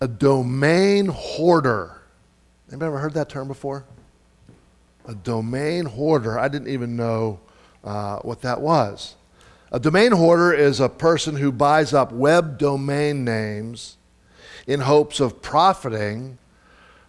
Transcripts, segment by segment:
a domain hoarder. Anybody ever heard that term before? A domain hoarder. I didn't even know what that was. A domain hoarder is a person who buys up web domain names in hopes of profiting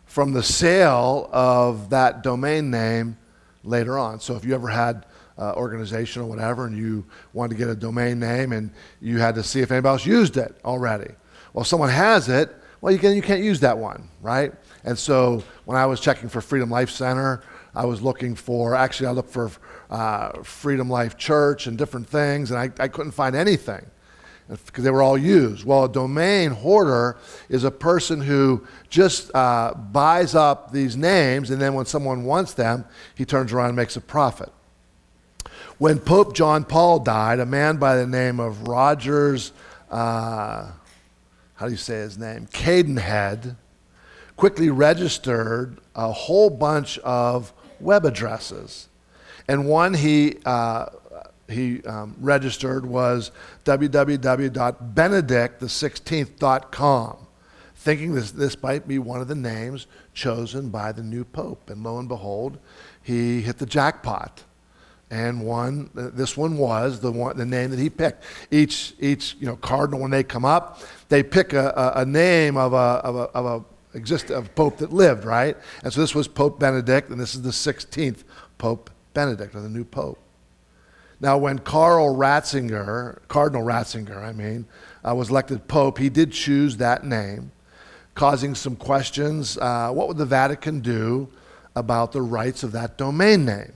from the sale of that domain name later on. So if you ever had organization or whatever and you wanted to get a domain name and you had to see if anybody else used it already. Well, if someone has it, well, you can't use that one, right? And so when I was checking for Freedom Life Center, I was looking for, actually I looked for Freedom Life Church and different things, and I couldn't find anything because they were all used. Well, a domain hoarder is a person who just buys up these names, and then when someone wants them, he turns around and makes a profit. When Pope John Paul died, a man by the name of Rogers, how do you say his name? Cadenhead, quickly registered a whole bunch of web addresses. And one he registered was www.benedict16th.com, thinking this might be one of the names chosen by the new pope. And lo and behold, he hit the jackpot. And this one was the name that he picked. Each cardinal, when they come up, they pick a name of a pope that lived, right? And so this was Pope Benedict, and this is the 16th Pope Benedict, or the new pope. Now, when Cardinal Ratzinger, was elected pope, he did choose that name, causing some questions. What would the Vatican do about the rights of that domain name?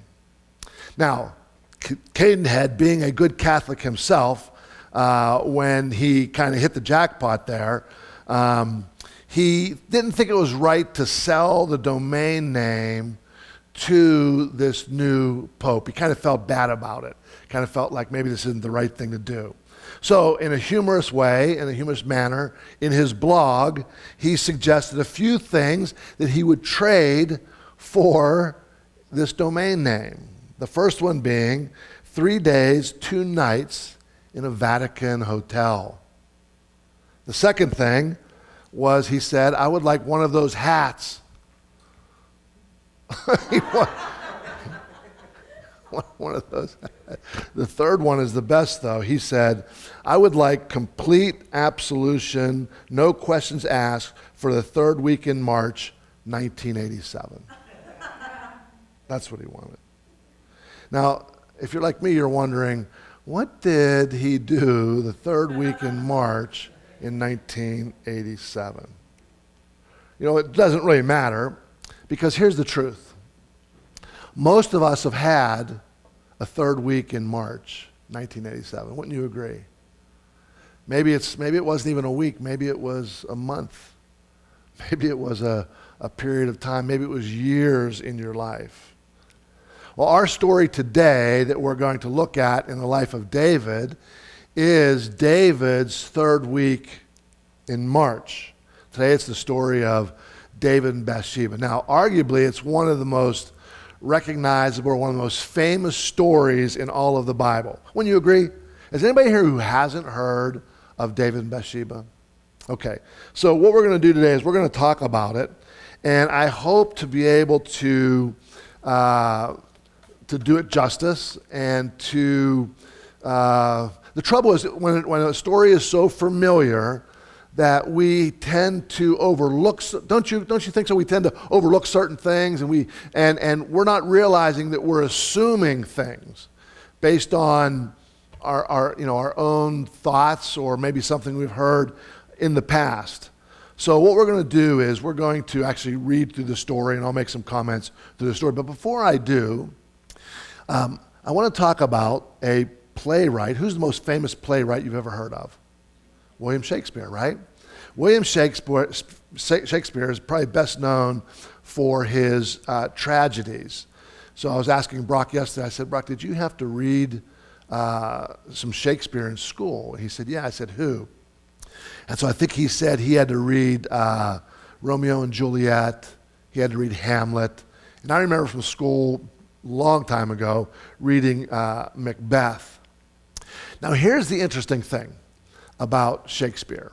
Now, Cadenhead, being a good Catholic himself, when he kind of hit the jackpot there, he didn't think it was right to sell the domain name to this new pope. He kind of felt bad about it. Kind of felt like maybe this isn't the right thing to do. So in a humorous way, in a humorous manner, in his blog, he suggested a few things that he would trade for this domain name. The first one being 3 days, 2 nights in a Vatican hotel. The second thing was, he said, I would like one of those hats. One of those. The third one is the best, though. He said, I would like complete absolution, no questions asked, for the third week in March, 1987. That's what he wanted. Now, if you're like me, you're wondering, what did he do the third week in March in 1987? You know, it doesn't really matter, because here's the truth. Most of us have had a third week in March 1987. Wouldn't you agree? Maybe it wasn't even a week. Maybe it was a month. Maybe it was a period of time. Maybe it was years in your life. Well, our story today that we're going to look at in the life of David is David's third week in March. Today it's the story of David and Bathsheba. Now, arguably, it's one of the most recognizable, one of the most famous stories in all of the Bible. Wouldn't you agree? Is anybody here who hasn't heard of David and Bathsheba? Okay, so what we're going to do today is we're going to talk about it, and I hope to be able to do it justice, and the trouble is when a story is so familiar that we tend to overlook. Don't you think so? We tend to overlook certain things, and we're not realizing that we're assuming things based on our own thoughts, or maybe something we've heard in the past. So what we're going to do is we're going to actually read through the story, and I'll make some comments through the story. But before I do, I want to talk about a playwright. Who's the most famous playwright you've ever heard of? William Shakespeare, right? William Shakespeare is probably best known for his tragedies. So I was asking Brock yesterday, I said, Brock, did you have to read some Shakespeare in school? And he said, yeah. I said, who? And so I think he said he had to read Romeo and Juliet. He had to read Hamlet. And I remember from school a long time ago reading Macbeth. Now here's the interesting thing about Shakespeare.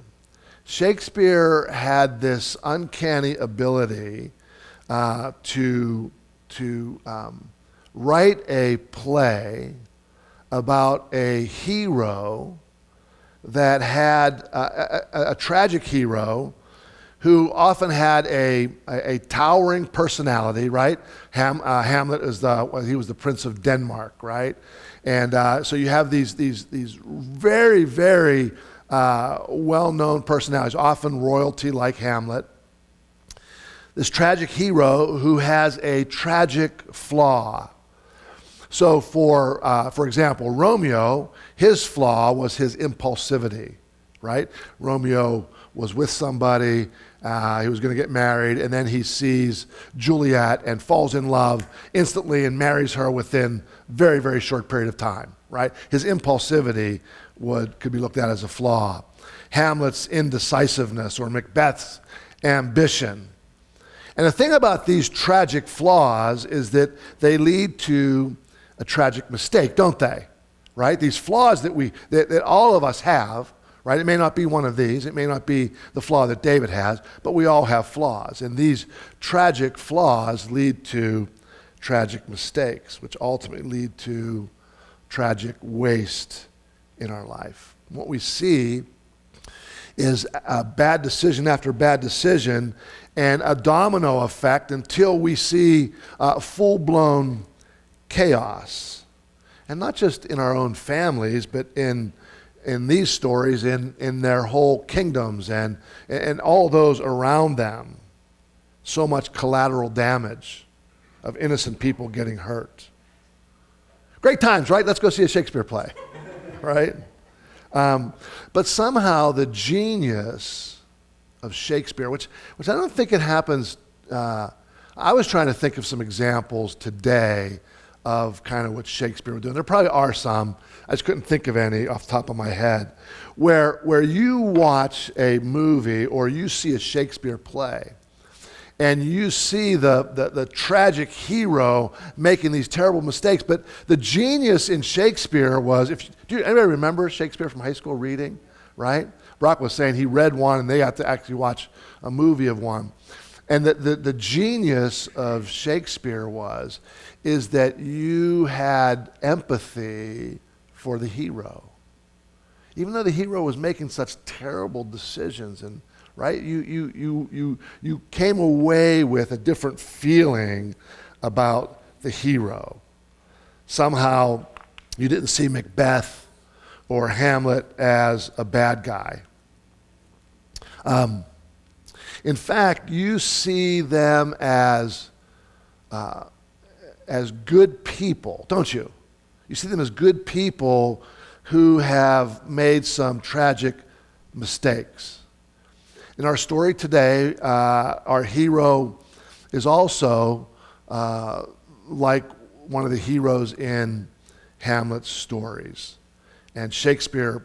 Shakespeare had this uncanny ability to write a play about a hero that had a tragic hero who often had a towering personality, right? Hamlet was the Prince of Denmark, right? And so you have these very, very well-known personalities, often royalty like Hamlet. This tragic hero who has a tragic flaw. So for example, Romeo, his flaw was his impulsivity, right? Romeo was with somebody, he was going to get married, and then he sees Juliet and falls in love instantly and marries her within a very, very short period of time, right? His impulsivity could be looked at as a flaw. Hamlet's indecisiveness, or Macbeth's ambition. And the thing about these tragic flaws is that they lead to a tragic mistake, don't they? Right? These flaws that all of us have, right? It may not be one of these, it may not be the flaw that David has, but we all have flaws. And these tragic flaws lead to tragic mistakes, which ultimately lead to tragic waste in our life. What we see is a bad decision after bad decision and a domino effect until we see full-blown chaos. And not just in our own families, but in these stories, in their whole kingdoms and all those around them. So much collateral damage of innocent people getting hurt. Great times, right? Let's go see a Shakespeare play, right? But somehow the genius of Shakespeare, which I don't think it happens, I was trying to think of some examples today of kind of what Shakespeare was doing. There probably are some. I just couldn't think of any off the top of my head. Where you watch a movie or you see a Shakespeare play and you see the tragic hero making these terrible mistakes, but the genius in Shakespeare was, do anybody remember Shakespeare from high school reading, right? Brock was saying he read one and they got to actually watch a movie of one. And the genius of Shakespeare is that you had empathy for the hero. Even though the hero was making such terrible decisions, and right, you came away with a different feeling about the hero. Somehow you didn't see Macbeth or Hamlet as a bad guy. In fact, you see them as good people, don't you? You see them as good people who have made some tragic mistakes. In our story today, our hero is also like one of the heroes in Hamlet's stories. And Shakespeare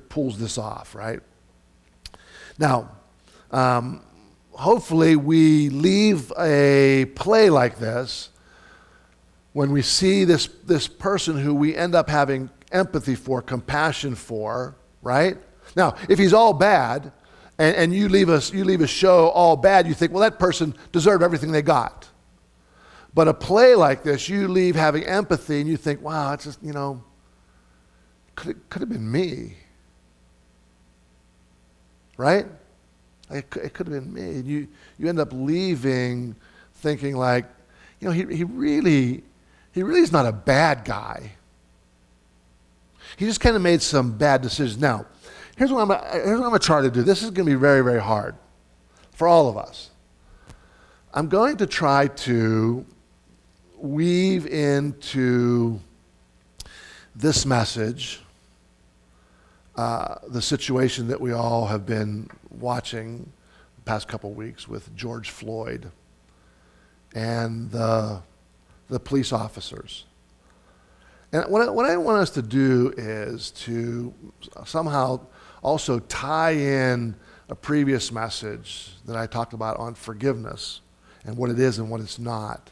pulls this off, right? Now, hopefully we leave a play like this when we see this person who we end up having empathy for, compassion for, right? Now, if he's all bad, and you leave a show all bad, you think, well, that person deserved everything they got. But a play like this, you leave having empathy, and you think, wow, it's just, could have been me, right? It could have been me. And you end up leaving thinking like, he really is not a bad guy. He just kind of made some bad decisions. Now, here's what I'm going to try to do. This is going to be very, very hard for all of us. I'm going to try to weave into this message the situation that we all have been watching the past couple weeks with George Floyd and the police officers. And what I want us to do is to somehow also tie in a previous message that I talked about on forgiveness and what it is and what it's not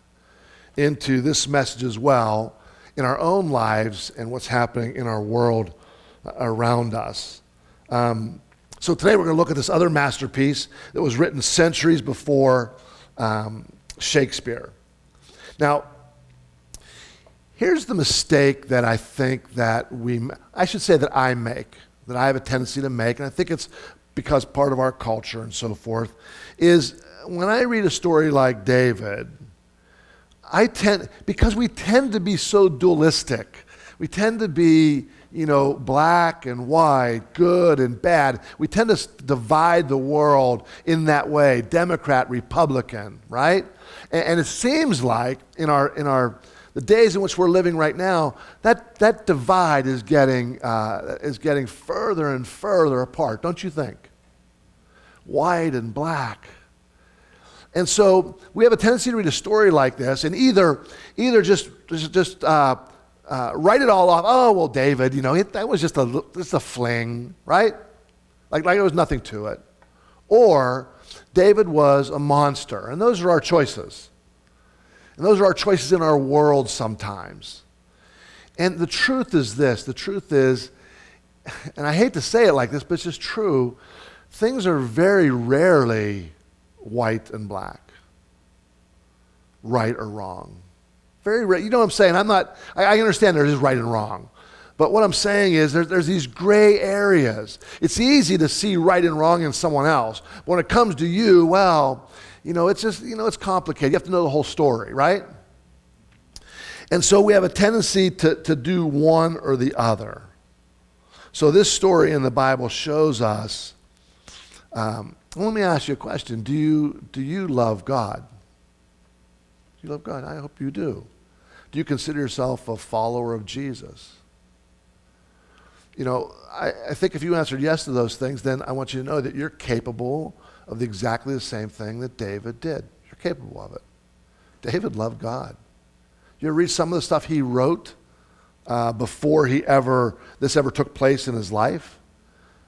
into this message as well in our own lives and what's happening in our world around us. So today we're going to look at this other masterpiece that was written centuries before Shakespeare. Now, here's the mistake that I think that I should say that I make, that I have a tendency to make, and I think it's because part of our culture and so forth, is when I read a story like David, because we tend to be so dualistic, we tend to be, black and white, good and bad. We tend to divide the world in that way, Democrat, Republican, right? And it seems like in the days in which we're living right now, that divide is getting further and further apart, don't you think? White and black. And so we have a tendency to read a story like this and either just write it all off. Oh, well, David, that was just a fling, right? Like there was nothing to it. Or David was a monster. And those are our choices. And those are our choices in our world sometimes. And the truth is this. The truth is, and I hate to say it like this, but it's just true, things are very rarely white and black, right or wrong. Very rare. You know what I'm saying? I understand there is right and wrong. But what I'm saying is there's these gray areas. It's easy to see right and wrong in someone else. But when it comes to you, well, it's just, it's complicated. You have to know the whole story, right? And so we have a tendency to do one or the other. So this story in the Bible shows us, let me ask you a question. Do you love God? Do you love God? I hope you do. Do you consider yourself a follower of Jesus? I think if you answered yes to those things, then I want you to know that you're capable of exactly the same thing that David did. You're capable of it. David loved God. You ever read some of the stuff he wrote before this ever took place in his life?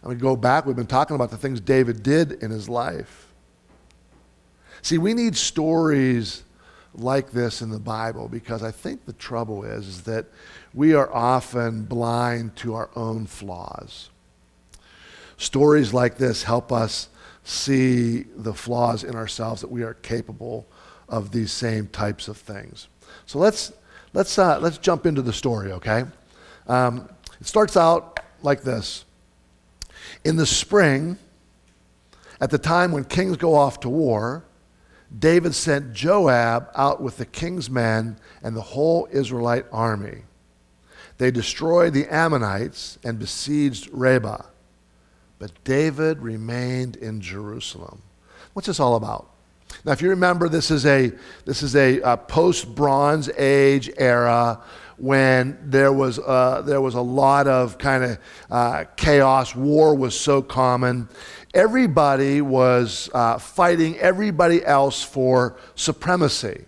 I mean, go back, we've been talking about the things David did in his life. See, we need stories like this in the Bible because I think the trouble is that we are often blind to our own flaws. Stories like this help us see the flaws in ourselves, that we are capable of these same types of things. So let's jump into the story, okay? It starts out like this. In the spring, at the time when kings go off to war, David sent Joab out with the king's men and the whole Israelite army. They destroyed the Ammonites and besieged Rabbah. But David remained in Jerusalem. What's this all about? Now, if you remember, this is a post-Bronze Age era when there was a lot of kind of chaos. War was so common. Everybody was fighting everybody else for supremacy.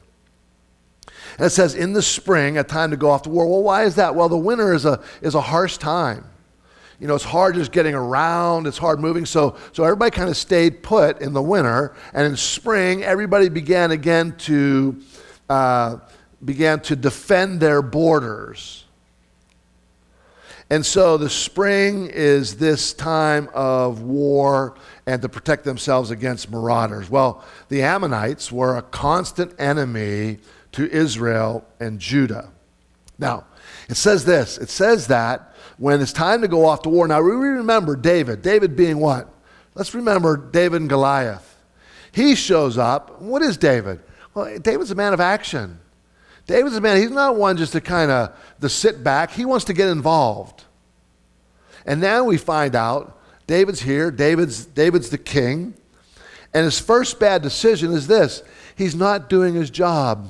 And it says, in the spring, a time to go off to war. Well, why is that? Well, the winter is a harsh time. It's hard just getting around. It's hard moving. So everybody kind of stayed put in the winter. And in spring, everybody began to defend their borders. And so the spring is this time of war and to protect themselves against marauders. Well, the Ammonites were a constant enemy to Israel and Judah. Now, it says this. It says that when it's time to go off to war. Now, we remember David. David being what? Let's remember David and Goliath. He shows up. What is David? Well, David's a man of action. David's a man, he's not one just to sit back. He wants to get involved. And now we find out David's here. David's the king. And his first bad decision is this. He's not doing his job.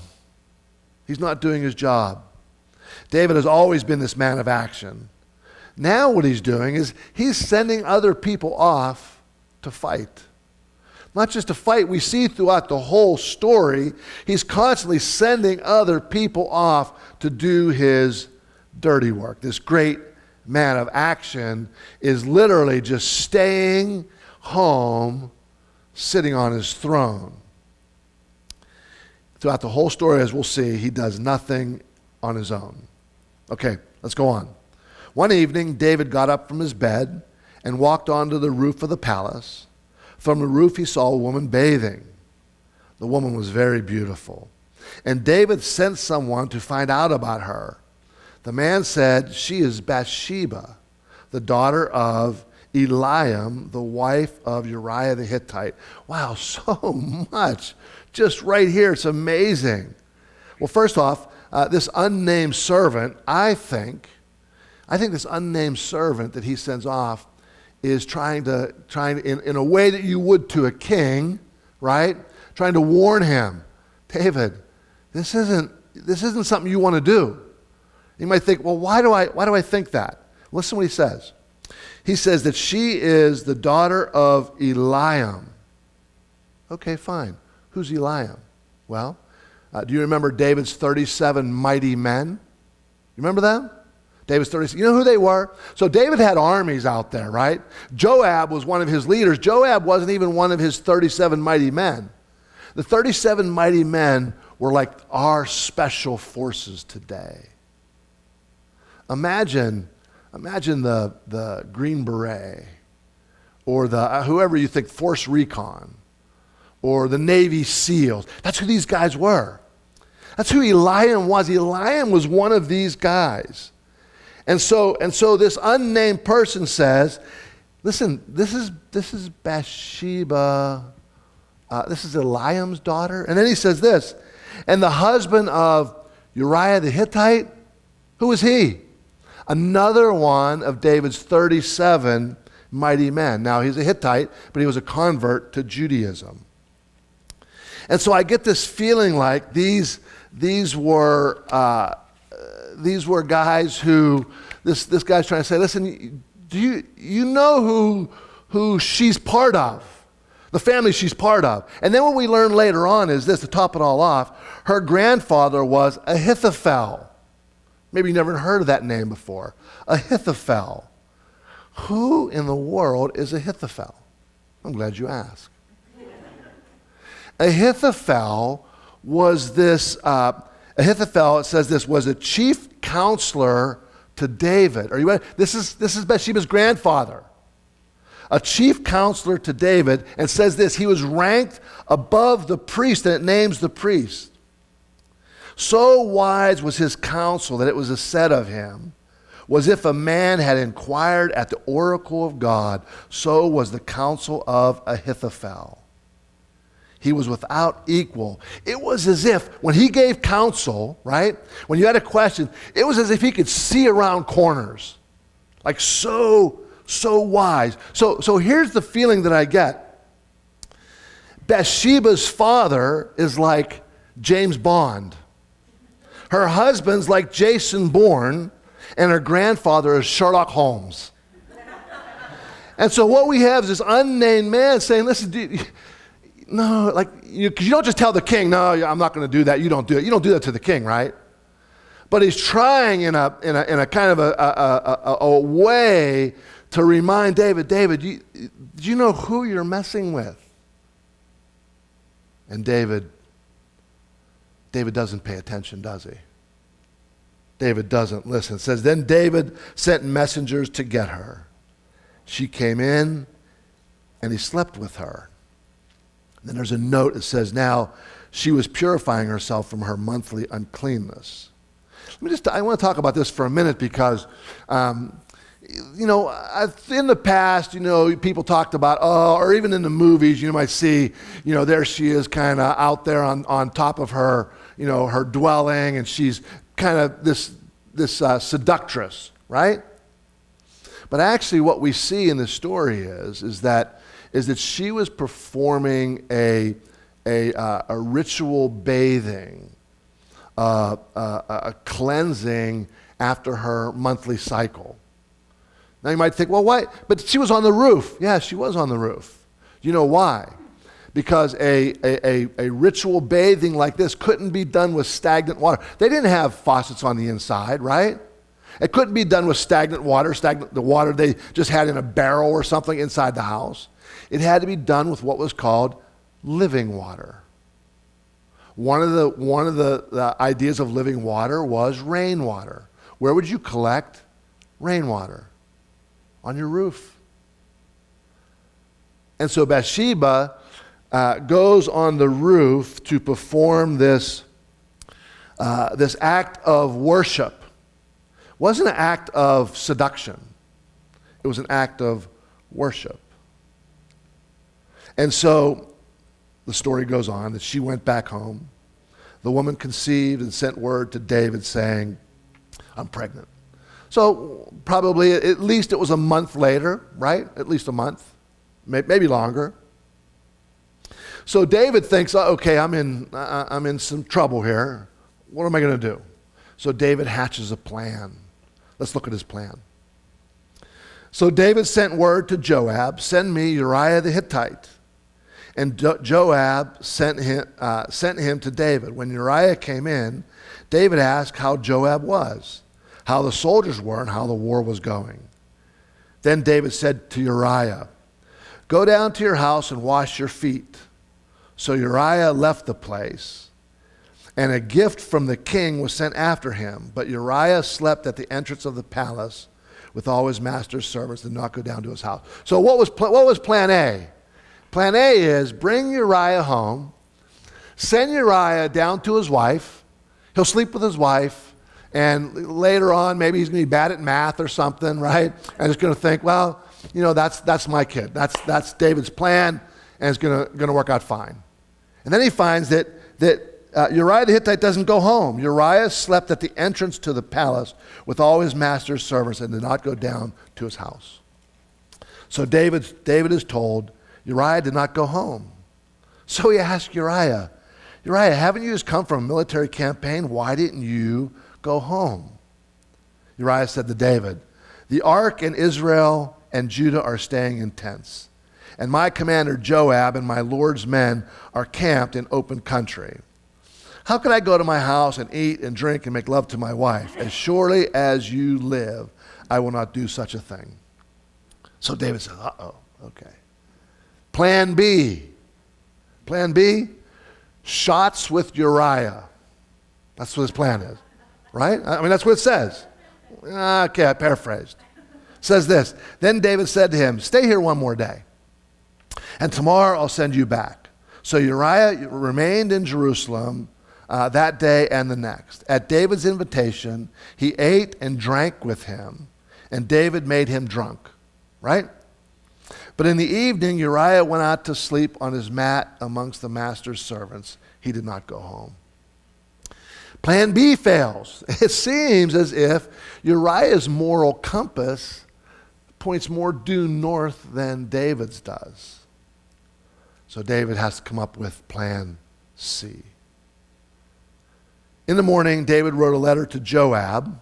He's not doing his job. David has always been this man of action. Now what he's doing is he's sending other people off to fight. Not just to fight, we see throughout the whole story, he's constantly sending other people off to do his dirty work. This great man of action is literally just staying home, sitting on his throne. Throughout the whole story, as we'll see, he does nothing on his own. Okay, let's go on. One evening, David got up from his bed and walked onto the roof of the palace. From the roof he saw a woman bathing. The woman was very beautiful. And David sent someone to find out about her. The man said, "She is Bathsheba, the daughter of Eliam, the wife of Uriah the Hittite." Wow, so much just right here. It's amazing. Well, first off, this unnamed servant, I think this unnamed servant that he sends off is trying to in a way that you would to a king, right? Trying to warn him, David, this isn't something you want to do. You might think, well, why do I think that? Listen to what he says. He says that she is the daughter of Eliam. Okay, fine. Who's Eliam? Well, do you remember David's 37 mighty men? You remember them? David's 37. You know who they were? So David had armies out there, right? Joab was one of his leaders. Joab wasn't even one of his 37 mighty men. The 37 mighty men were like our special forces today. Imagine the Green Beret, or the whoever you think, Force Recon, or the Navy SEALs. That's who these guys were. That's who Eliam was. Eliam was one of these guys. And so this unnamed person says, listen, this is Bathsheba. This is Eliam's daughter. And then he says this, and the husband of Uriah the Hittite, who is he? Another one of David's 37 mighty men. Now, he's a Hittite, but he was a convert to Judaism. And so I get this feeling like these were guys who, this guy's trying to say, listen, do you know who she's part of? The family she's part of. And then what we learn later on is this, to top it all off, her grandfather was Ahithophel. Maybe you never heard of that name before. Ahithophel. Who in the world is Ahithophel? I'm glad you asked. Ahithophel was this, Ahithophel, it says this, was a chief counselor to David. Are you ready? This is Bathsheba's grandfather. A chief counselor to David, and says this, he was ranked above the priest, and it names the priest. So wise was his counsel that it was said of him, was if a man had inquired at the oracle of God, so was the counsel of Ahithophel. He was without equal. It was as if, when he gave counsel, right, when you had a question, it was as if he could see around corners. Like so wise. So here's the feeling that I get. Bathsheba's father is like James Bond. Her husband's like Jason Bourne, and her grandfather is Sherlock Holmes. And so what we have is this unnamed man saying, listen, no, like, because you don't just tell the king, no, I'm not going to do that. You don't do it. You don't do that to the king, right? But he's trying in a kind of a way to remind David, do you know who you're messing with? And David doesn't pay attention, does he? David doesn't listen. It says, then David sent messengers to get her. She came in, and he slept with her. Then there's a note that says, now she was purifying herself from her monthly uncleanness. I want to talk about this for a minute because, in the past, people talked about, or even in the movies, you might see, there she is kind of out there on top of her, her dwelling, and she's kind of this seductress, right? But actually what we see in this story is that she was performing a ritual bathing, a cleansing after her monthly cycle. Now you might think, well, why? But she was on the roof. Yeah, she was on the roof. Do you know why? Because a ritual bathing like this couldn't be done with stagnant water. They didn't have faucets on the inside, right? It couldn't be done with stagnant water, the water they just had in a barrel or something inside the house. It had to be done with what was called living water. One of the ideas of living water was rainwater. Where would you collect rainwater? On your roof. And so Bathsheba goes on the roof to perform this act of worship. It wasn't an act of seduction. It was an act of worship. And so the story goes on that she went back home. The woman conceived and sent word to David saying, I'm pregnant. So probably at least it was a month later, right? At least a month, maybe longer. So David thinks, oh, okay, I'm in some trouble here. What am I going to do? So David hatches a plan. Let's look at his plan. So David sent word to Joab, send me Uriah the Hittite. And Joab sent him to David. When Uriah came in, David asked how Joab was, how the soldiers were, and how the war was going. Then David said to Uriah, go down to your house and wash your feet. So Uriah left the place, and a gift from the king was sent after him. But Uriah slept at the entrance of the palace with all his master's servants and did not go down to his house. So what was plan A? Plan A is bring Uriah home, send Uriah down to his wife. He'll sleep with his wife, and later on, maybe he's going to be bad at math or something, right? And he's going to think, well, that's my kid. That's David's plan, and it's going to work out fine. And then he finds that Uriah the Hittite doesn't go home. Uriah slept at the entrance to the palace with all his master's servants and did not go down to his house. So David is told, Uriah did not go home. So he asked Uriah, haven't you just come from a military campaign? Why didn't you go home? Uriah said to David, the ark and Israel and Judah are staying in tents, and my commander Joab and my Lord's men are camped in open country. How can I go to my house and eat and drink and make love to my wife? As surely as you live, I will not do such a thing. So David said, okay. Plan B, shots with Uriah. That's what his plan is, right? I mean, that's what it says. Okay, I paraphrased. It says this, then David said to him, stay here one more day, and tomorrow I'll send you back. So Uriah remained in Jerusalem that day and the next. At David's invitation, he ate and drank with him, and David made him drunk, right? But in the evening, Uriah went out to sleep on his mat amongst the master's servants. He did not go home. Plan B fails. It seems as if Uriah's moral compass points more due north than David's does. So David has to come up with plan C. In the morning, David wrote a letter to Joab,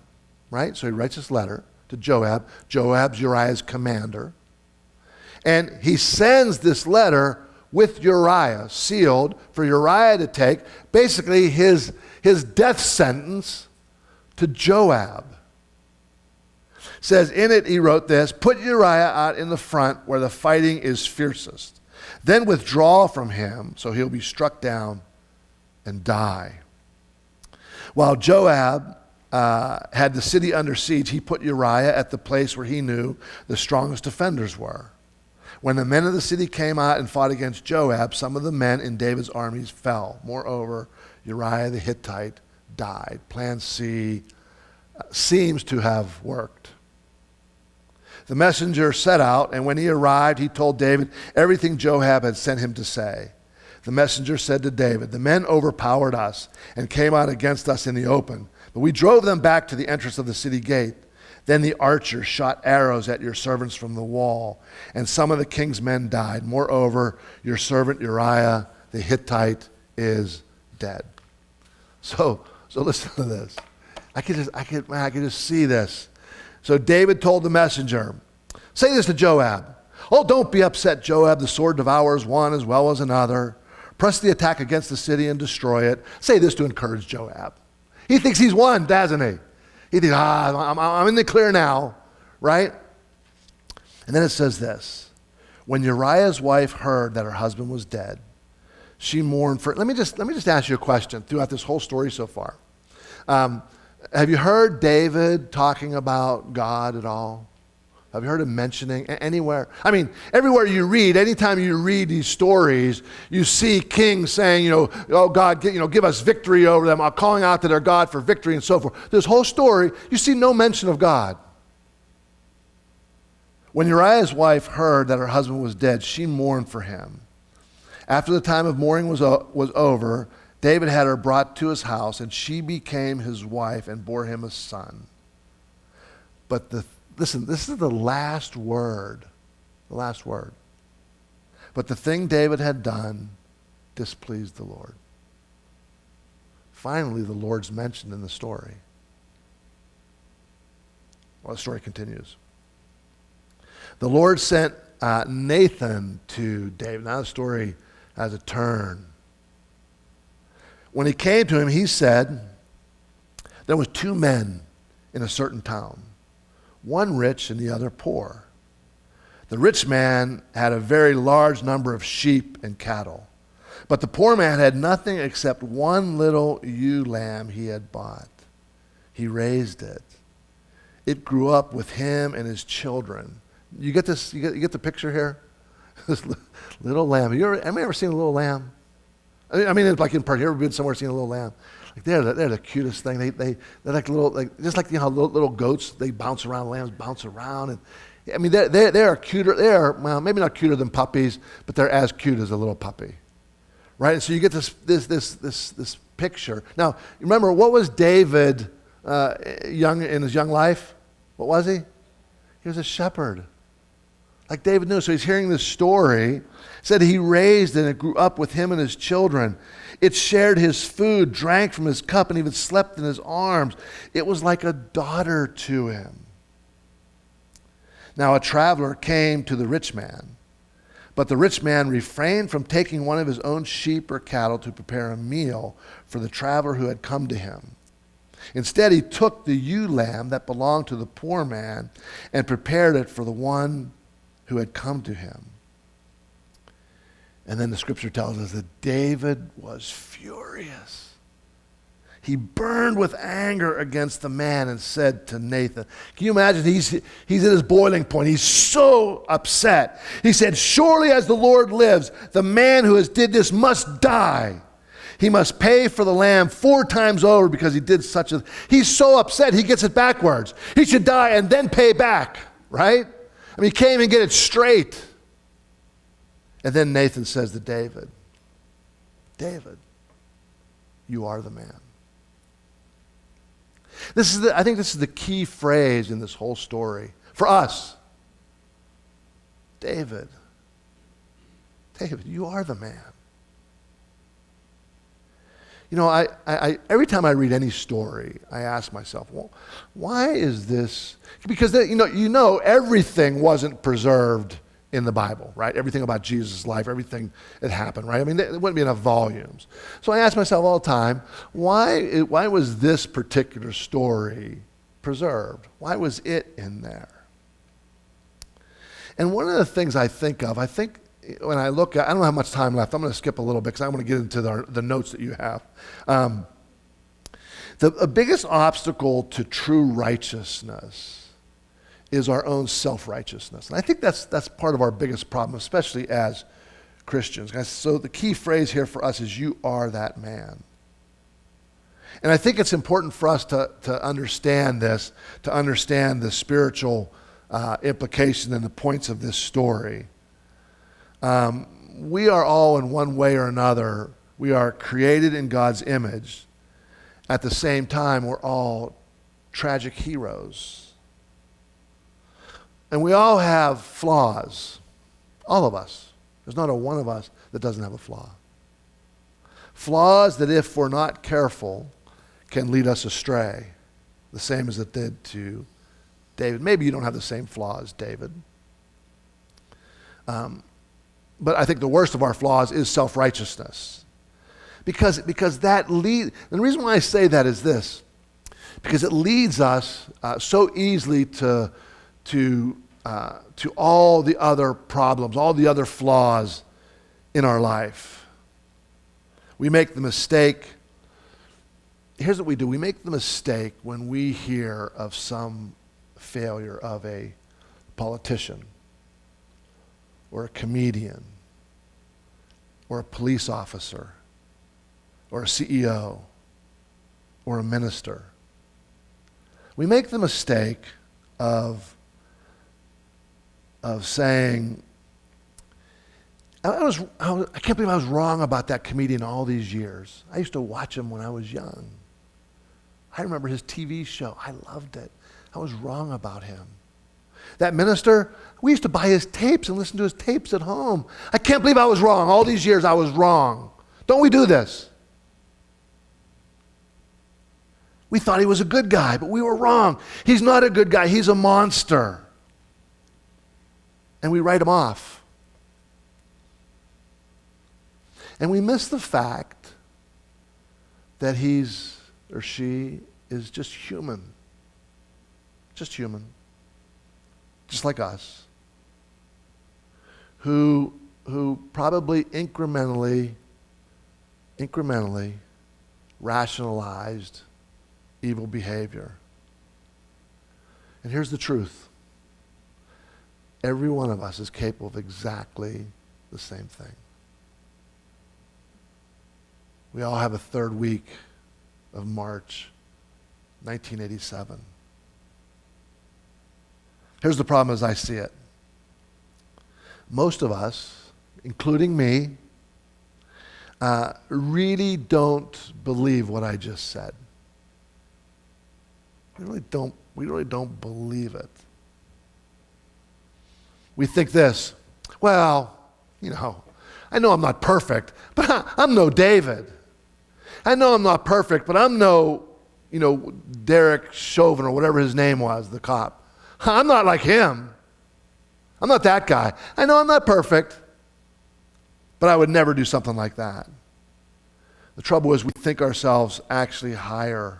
right? So he writes this letter to Joab. Joab's Uriah's commander. And he sends this letter with Uriah, sealed, for Uriah to take, basically his death sentence to Joab. Says in it, he wrote this, put Uriah out in the front where the fighting is fiercest. Then withdraw from him, so he'll be struck down and die. While Joab had the city under siege, he put Uriah at the place where he knew the strongest defenders were. When the men of the city came out and fought against Joab, some of the men in David's armies fell. Moreover, Uriah the Hittite died. Plan C seems to have worked. The messenger set out, and when he arrived, he told David everything Joab had sent him to say. The messenger said to David, the men overpowered us and came out against us in the open, but we drove them back to the entrance of the city gate. Then the archers shot arrows at your servants from the wall, and some of the king's men died. Moreover, your servant Uriah the Hittite is dead. So listen to this. I could just see this. So David told the messenger, say this to Joab. Oh, don't be upset, Joab. The sword devours one as well as another. Press the attack against the city and destroy it. Say this to encourage Joab. He thinks he's won, doesn't he? He thinks, I'm in the clear now, right? And then it says this. When Uriah's wife heard that her husband was dead, she mourned for... Let me just ask you a question throughout this whole story so far. Have you heard David talking about God at all Have you heard him mentioning anywhere? I mean, everywhere you read, anytime you read these stories, you see kings saying, oh God, give us victory over them, calling out to their God for victory and so forth. This whole story, you see no mention of God. When Uriah's wife heard that her husband was dead, she mourned for him. After the time of mourning was over, David had her brought to his house, and she became his wife and bore him a son. But listen, this is the last word. The last word. But the thing David had done displeased the Lord. Finally, the Lord's mentioned in the story. Well, the story continues. The Lord sent Nathan to David. Now the story has a turn. When he came to him, he said, there were 2 men in a certain town, one rich and the other poor. The rich man had a very large number of sheep and cattle, but the poor man had nothing except one little ewe lamb he had bought. He raised it. It grew up with him and his children. You get this? You get the picture here? This little lamb. Have you ever seen a little lamb? I mean, it's like in part. You ever been somewhere seen a little lamb? Like they're the cutest thing. They're like little, just like how little goats, they bounce around. Lambs bounce around, and I mean they are cuter. They are, well, maybe not cuter than puppies, but they're as cute as a little puppy, right? And so you get this picture. Now remember, what was David young in his young life? What was he? He was a shepherd. Like David knew. So he's hearing this story. Said he raised and it grew up with him and his children. It shared his food, drank from his cup, and even slept in his arms. It was like a daughter to him. Now a traveler came to the rich man, but the rich man refrained from taking one of his own sheep or cattle to prepare a meal for the traveler who had come to him. Instead, he took the ewe lamb that belonged to the poor man and prepared it for the one who had come to him. And then the scripture tells us that David was furious. He burned with anger against the man and said to Nathan, can you imagine? He's at his boiling point. He's so upset. He said, surely as the Lord lives, the man who has did this must die. He must pay for the lamb 4 times over because he did such a... He's so upset, he gets it backwards. He should die and then pay back, right? I mean, he can't even get it straight. And then Nathan says to David, David, you are the man. I think this is the key phrase in this whole story for us. David, you are the man. You know, I every time I read any story, I ask myself, well, why is this? Because you know everything wasn't preserved in the Bible, right? Everything about Jesus' life, everything that happened, right? I mean, there wouldn't be enough volumes. So I ask myself all the time, why was this particular story preserved? Why was it in there? And one of the things I think when I look at, I don't have much time left. I'm going to skip a little bit because I want to get into the notes that you have. The biggest obstacle to true righteousness is our own self-righteousness. And I think that's part of our biggest problem, especially as Christians. So the key phrase here for us is, you are that man. And I think it's important for us to understand this, to understand the spiritual implication and the points of this story. We are all, in one way or another, we are created in God's image. At the same time, we're all tragic heroes. And we all have flaws. All of us. There's not a one of us that doesn't have a flaw. Flaws that, if we're not careful, can lead us astray, the same as it did to David. Maybe you don't have the same flaw as David. But I think the worst of our flaws is self-righteousness. Because that and the reason why I say that is this, because it leads us so easily to all the other problems, all the other flaws in our life. We make the mistake. Here's what we do. We make the mistake when we hear of some failure of a a politician, or a comedian, or a police officer, or a CEO, or a minister. We make the mistake of saying, I can't believe I was wrong about that comedian all these years. I used to watch him when I was young. I remember his TV show. I loved it. I was wrong about him. That minister, we used to buy his tapes and listen to his tapes at home. I can't believe I was wrong. All these years I was wrong. Don't we do this? We thought he was a good guy, but we were wrong. He's not a good guy. He's a monster. And we write him off. And we miss the fact that he's or she is just human. Just human. Just like us. Who probably incrementally rationalized evil behavior. And here's the truth. Every one of us is capable of exactly the same thing. We all have a third week of March 1987. Here's the problem as I see it. Most of us, including me, really don't believe what I just said. We really don't believe it. We think this, well, I know I'm not perfect, but I'm no David. I know I'm not perfect, but I'm no, Derek Chauvin or whatever his name was, the cop. I'm not like him. I'm not that guy. I know I'm not perfect, but I would never do something like that. The trouble is we think ourselves actually higher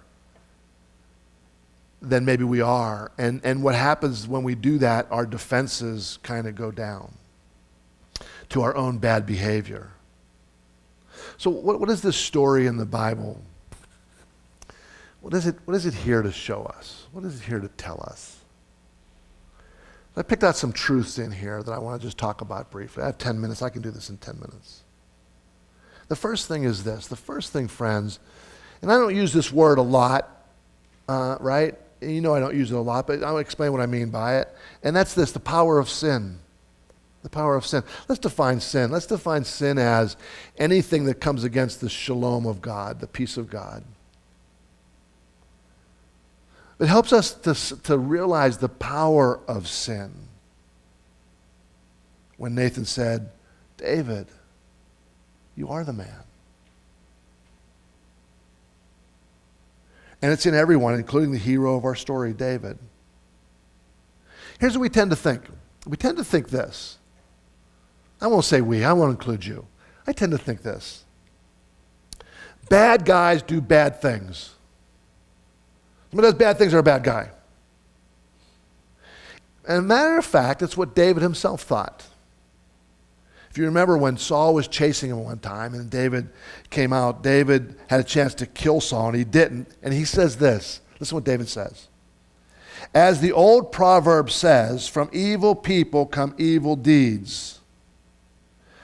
than maybe we are. And what happens when we do that, our defenses kind of go down to our own bad behavior. So what is this story in the Bible? What is it here to show us? What is it here to tell us? I picked out some truths in here that I want to just talk about briefly. I have 10 minutes. I can do this in 10 minutes. The first thing is this. The first thing, friends, and I don't use this word a lot, right? I don't use it a lot, but I'll explain what I mean by it. And that's this, the power of sin. The power of sin. Let's define sin. Let's define sin as anything that comes against the shalom of God, the peace of God. It helps us to realize the power of sin. When Nathan said, David, you are the man. And it's in everyone, including the hero of our story, David. Here's what we tend to think. We tend to think this. I won't say we, I won't include you. I tend to think this. Bad guys do bad things. Somebody does bad things, they're a bad guy. And a matter of fact, it's what David himself thought. If you remember when Saul was chasing him one time and David came out, David had a chance to kill Saul and he didn't. And he says this. Listen to what David says. As the old proverb says, from evil people come evil deeds.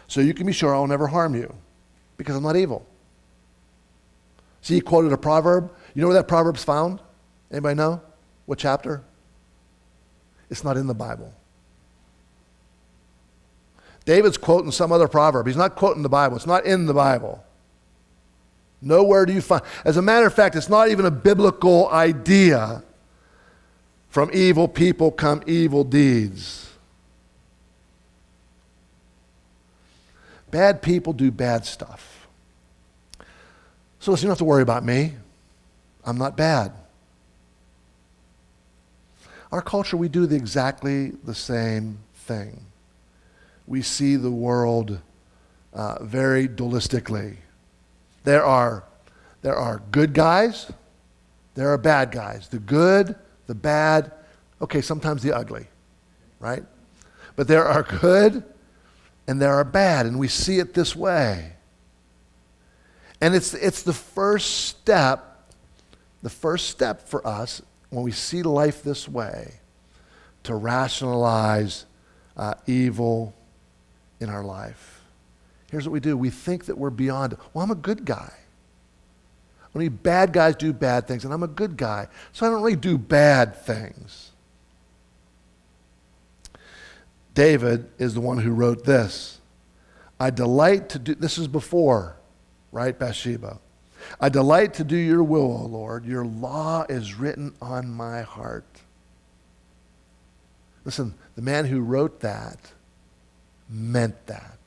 So you can be sure I'll never harm you because I'm not evil. See, he quoted a proverb. You know where that proverb's found? Anybody know? What chapter? It's not in the Bible. David's quoting some other proverb. He's not quoting the Bible. It's not in the Bible. Nowhere do you find. As a matter of fact, it's not even a biblical idea. From evil people come evil deeds. Bad people do bad stuff. So listen, you don't have to worry about me. I'm not bad. Our culture, we do exactly the same thing. We see the world very dualistically. There are good guys, there are bad guys. The good, the bad, okay, sometimes the ugly, right? But there are good and there are bad, and we see it this way. And it's the first step for us when we see life this way, to rationalize evil in our life. Here's what we do. We think that we're beyond it. Well, I'm a good guy. Only bad guys do bad things, and I'm a good guy, so I don't really do bad things. David is the one who wrote this. I delight to do, this is before, right, Bathsheba. I delight to do your will, O Lord. Your law is written on my heart. Listen, the man who wrote that meant that.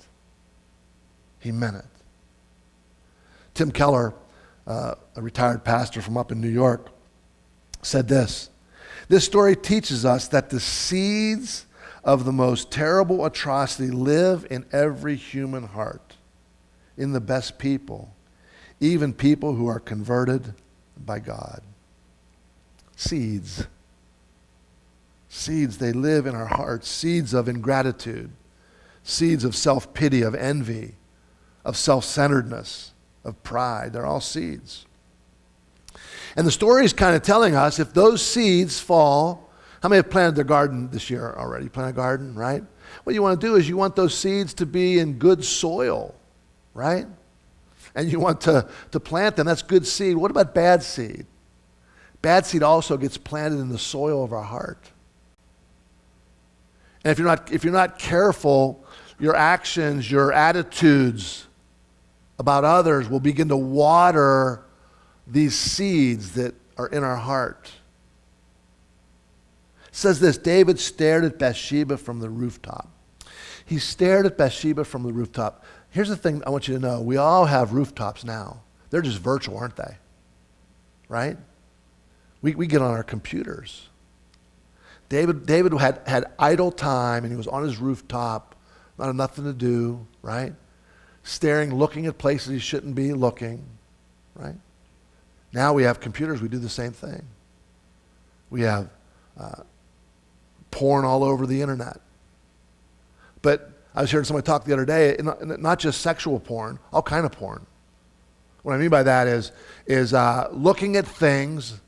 He meant it. Tim Keller, a retired pastor from up in New York, said this. This story teaches us that the seeds of the most terrible atrocity live in every human heart, in the best people, even people who are converted by God. Seeds. Seeds, they live in our hearts. Seeds of ingratitude. Seeds of self-pity, of envy, of self-centeredness, of pride. They're all seeds. And the story is kind of telling us if those seeds fall. How many have planted their garden this year already? You planted a garden, right? What you want to do is you want those seeds to be in good soil, right? And you want to plant them. That's good seed. What about bad seed? Bad seed also gets planted in the soil of our heart. And if you're not careful, your actions, your attitudes about others will begin to water these seeds that are in our heart. It says this, David stared at Bathsheba from the rooftop. He stared at Bathsheba from the rooftop. Here's the thing I want you to know. We all have rooftops now. They're just virtual, aren't they? Right? We get on our computers. David had idle time, and he was on his rooftop, not nothing to do, right? Staring, looking at places he shouldn't be looking, right? Now we have computers. We do the same thing. We have porn all over the internet. But I was hearing somebody talk the other day, not just sexual porn, all kind of porn. What I mean by that is looking at things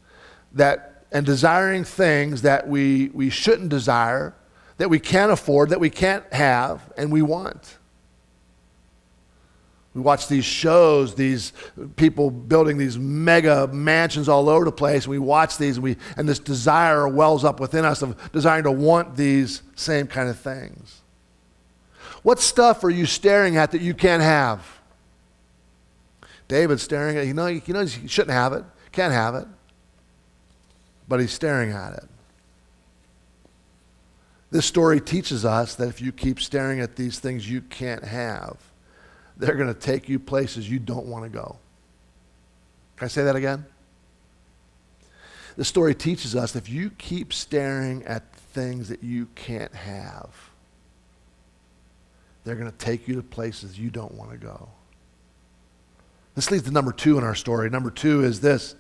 and desiring things that we shouldn't desire, that we can't afford, that we can't have, and we want. We watch these shows, these people building these mega mansions all over the place. And we watch these, and this desire wells up within us of desiring to want these same kind of things. What stuff are you staring at that you can't have? David's staring at, he knows he shouldn't have it, can't have it, but he's staring at it. This story teaches us that if you keep staring at these things you can't have, they're going to take you places you don't want to go. Can I say that again? This story teaches us if you keep staring at things that you can't have, they're going to take you to places you don't want to go. This leads to number 2 in our story. Number 2 is this.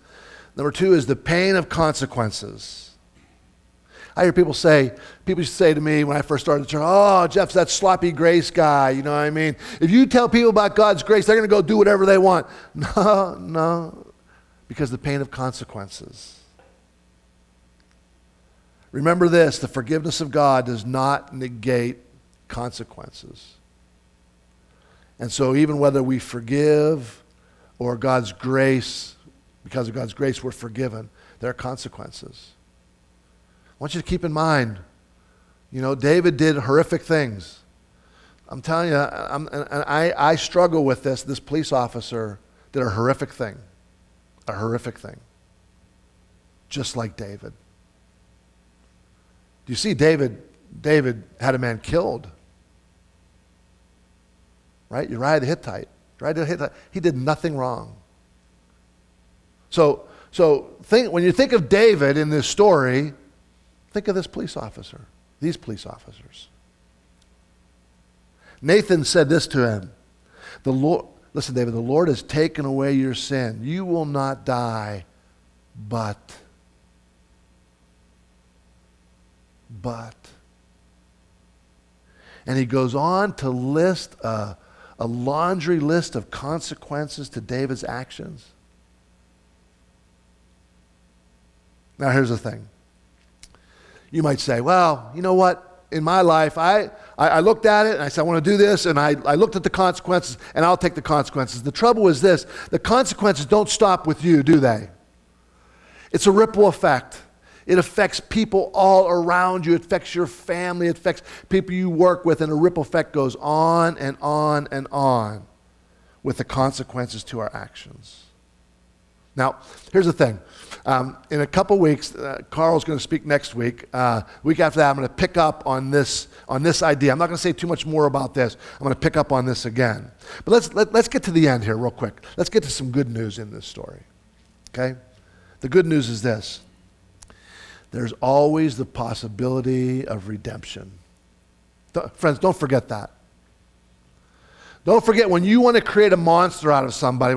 Number 2 is the pain of consequences. I hear people used to say to me when I first started the church, oh, Jeff's that sloppy grace guy, you know what I mean? If you tell people about God's grace, they're going to go do whatever they want. No, because the pain of consequences. Remember this, the forgiveness of God does not negate consequences. And so even whether we forgive or God's grace, because of God's grace we're forgiven, there are consequences. I want you to keep in mind, David did horrific things. I'm telling you, I struggle with this. This police officer did a horrific thing. Just like David. Do you see David had a man killed? Right? Uriah the Hittite. He did nothing wrong. So when you think of David in this story, think of this police officer, these police officers. Nathan said this to him, listen, David, the Lord has taken away your sin. You will not die, but. And he goes on to list a laundry list of consequences to David's actions. Now here's the thing. You might say, well, you know what? In my life, I looked at it and I said, I want to do this, and I looked at the consequences, and I'll take the consequences. The trouble is this: the consequences don't stop with you, do they? It's a ripple effect. It affects people all around you. It affects your family. It affects people you work with, and a ripple effect goes on and on and on with the consequences to our actions. Now, here's the thing. In a couple weeks, Carl's going to speak next week. Week after that, I'm going to pick up on this idea. I'm not going to say too much more about this. I'm going to pick up on this again. But let's get to the end here real quick. Let's get to some good news in this story. Okay? The good news is this: there's always the possibility of redemption. Friends, don't forget that. Don't forget, when you want to create a monster out of somebody,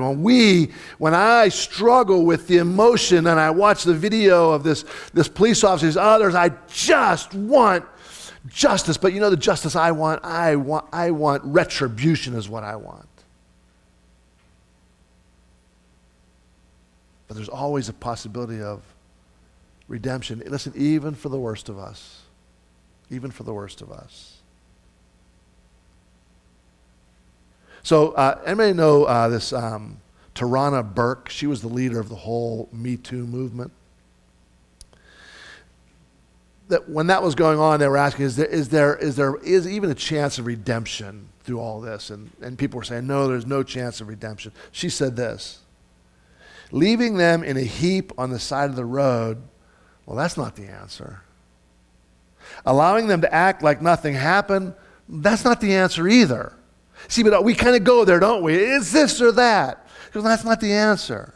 when I struggle with the emotion and I watch the video of this police officer's others, I just want justice. But you know the justice I want retribution is what I want. But there's always a possibility of redemption. Listen, even for the worst of us. Even for the worst of us. So, anybody know this Tarana Burke? She was the leader of the whole Me Too movement. That when that was going on, they were asking, is there even a chance of redemption through all this? And people were saying, no, there's no chance of redemption. She said this: leaving them in a heap on the side of the road, well, that's not the answer. Allowing them to act like nothing happened, that's not the answer either. See, but we kind of go there, don't we? Is this or that? Because that's not the answer.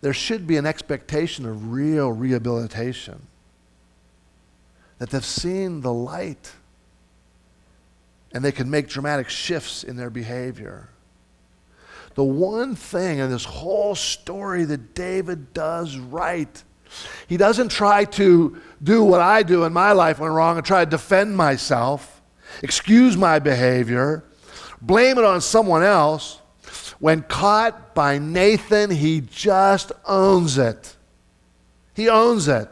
There should be an expectation of real rehabilitation. That they've seen the light and they can make dramatic shifts in their behavior. The one thing in this whole story that David does right, he doesn't try to do what I do in my life when wrong and try to defend myself, excuse my behavior, blame it on someone else. When caught by Nathan, he just owns it. He owns it.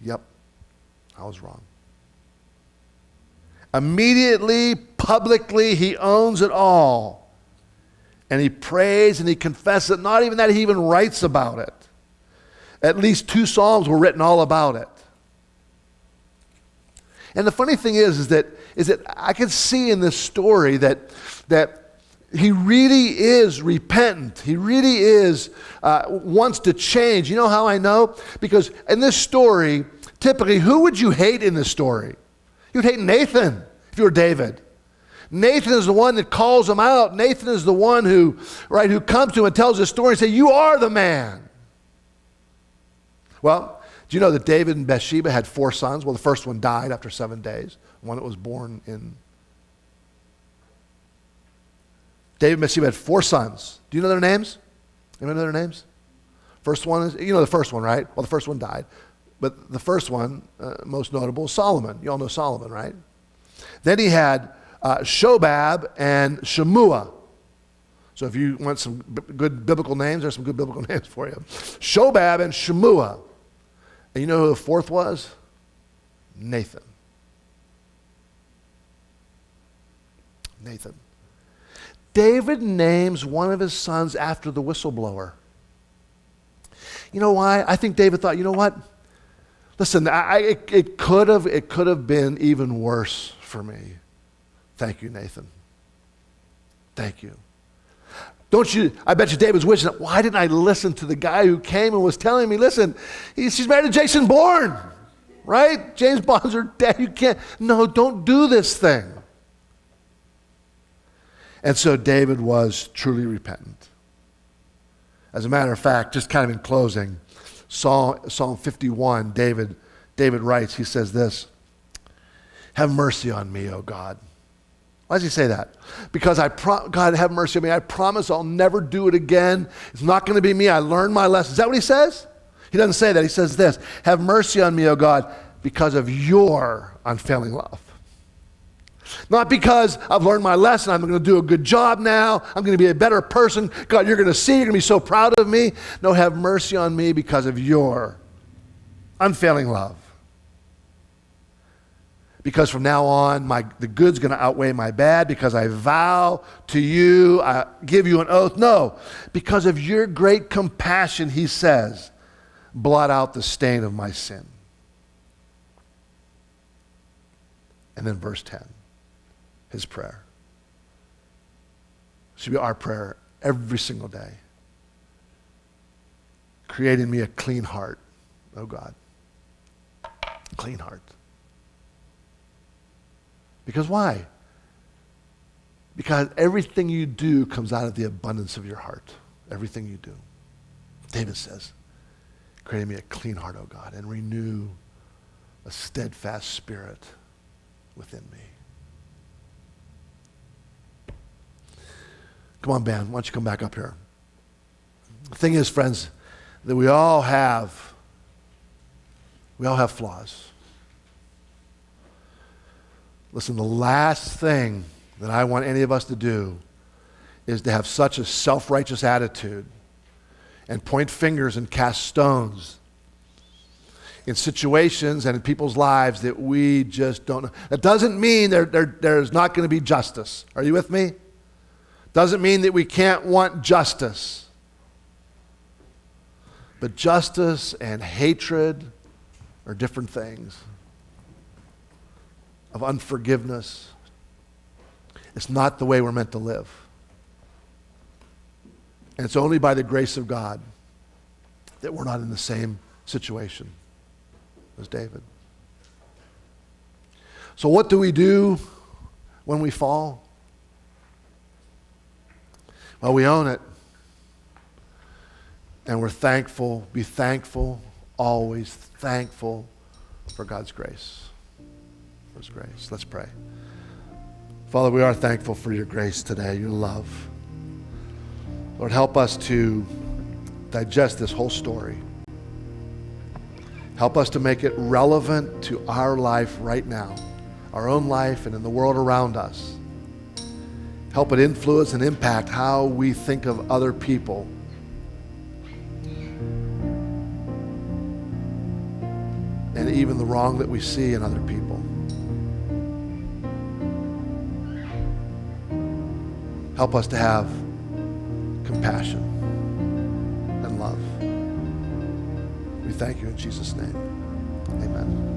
Yep, I was wrong. Immediately, publicly, he owns it all. And he prays and he confesses it. Not even that, he even writes about it. At least 2 Psalms were written all about it. And the funny thing is that I can see in this story that he really is repentant. He really is wants to change. You know how I know? Because in this story, typically, who would you hate in this story? You'd hate Nathan if you were David. Nathan is the one that calls him out. Nathan is the one who comes to him and tells his story and says, you are the man. Well, do you know that David and Bathsheba had 4 sons? Well, the first one died after 7 days. One that was born in... David and Bathsheba had 4 sons. Do you know their names? Anyone know their names? First one is, you know the first one, right? Well, the first one died. But the first one, most notable, is Solomon. You all know Solomon, right? Then he had Shobab and Shemua. So if you want some good biblical names, there's some good biblical names for you. Shobab and Shemua. And you know who the 4th was? Nathan. Nathan. David names one of his sons after the whistleblower. You know why? I think David thought, you know what? Listen, it could have been even worse for me. Thank you, Nathan. Thank you. I bet you David's wishing, why didn't I listen to the guy who came and was telling me, listen, she's married to Jason Bourne, right? James Bond's her dad. You can't, no, don't do this thing. And so David was truly repentant. As a matter of fact, just kind of in closing, Psalm 51, David writes, he says this: have mercy on me, O God. Why does he say that? Because God, have mercy on me. I promise I'll never do it again. It's not going to be me. I learned my lesson. Is that what he says? He doesn't say that. He says this: have mercy on me, O God, because of your unfailing love. Not because I've learned my lesson, I'm going to do a good job now, I'm going to be a better person. God, you're going to see, you're going to be so proud of me. No, have mercy on me because of your unfailing love. Because from now on, the good's going to outweigh my bad because I vow to you, I give you an oath. No, because of your great compassion, he says, blot out the stain of my sin. And then verse 10, his prayer. Should be our prayer every single day. Create in me a clean heart, oh God. Clean heart. Because why? Because everything you do comes out of the abundance of your heart. Everything you do. David says, create in me a clean heart, O God, and renew a steadfast spirit within me. Come on, band, why don't you come back up here? The thing is, friends, that we all have flaws. Listen, the last thing that I want any of us to do is to have such a self-righteous attitude and point fingers and cast stones in situations and in people's lives that we just don't know. That doesn't mean there's not going to be justice. Are you with me? Doesn't mean that we can't want justice. But justice and hatred are different things. Of unforgiveness. It's not the way we're meant to live. And it's only by the grace of God that we're not in the same situation as David. So what do we do when we fall? Well, we own it. And we're thankful, be thankful, always thankful for God's grace. For his grace. Let's pray. Father, we are thankful for your grace today, your love. Lord, help us to digest this whole story. Help us to make it relevant to our life right now, our own life and in the world around us. Help it influence and impact how we think of other people. And even the wrong that we see in other people. Help us to have compassion and love. We thank you in Jesus' name. Amen.